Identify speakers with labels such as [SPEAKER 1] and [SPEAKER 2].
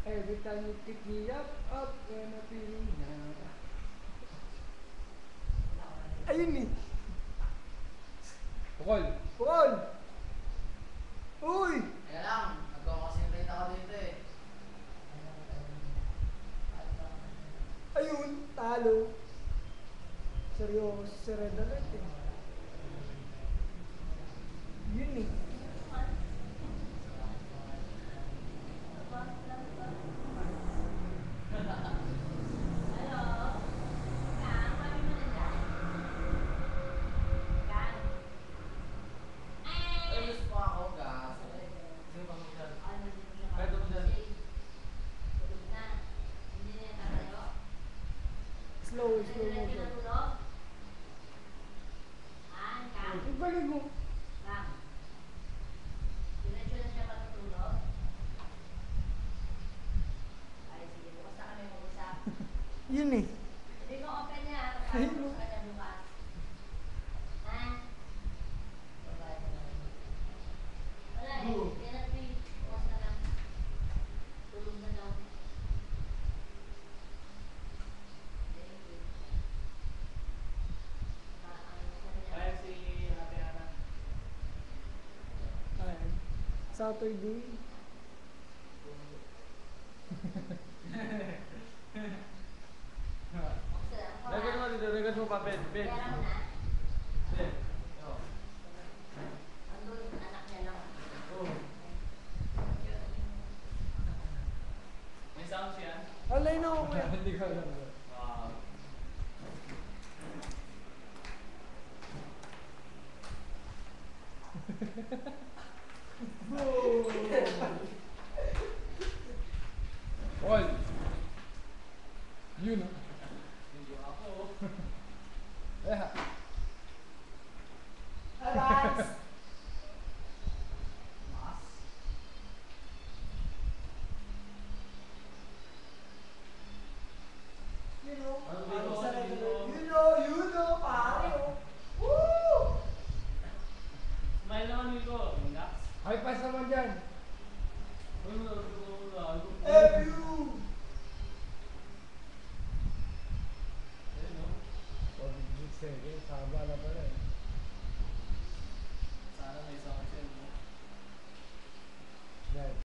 [SPEAKER 1] Every time you pick me up when I'm feeling down. Ayun eh.
[SPEAKER 2] Bukol.
[SPEAKER 1] Paul! Uy!
[SPEAKER 3] Kaya lang, nagko-concentrate ako dito eh.
[SPEAKER 1] Ayun, talo. Seryoso si Red Alert eh. Yun eh.
[SPEAKER 3] Ay, gusto pa ako, gas. Sino pa mo dyan? Pwede mo dyan.
[SPEAKER 1] Slow mo dyan. Ibalik mo. Yun eh. Ayun mo.
[SPEAKER 2] Kaya si Ate Ana.
[SPEAKER 1] Ayan. Saturday.
[SPEAKER 2] Lagyan mo dito, lagyan mo pa, Ben. Ben. Ben. Oh. Oh. May sounds yan?
[SPEAKER 1] Alay na ako kuya.
[SPEAKER 2] Hindi ko alam. Wow.
[SPEAKER 1] Bro!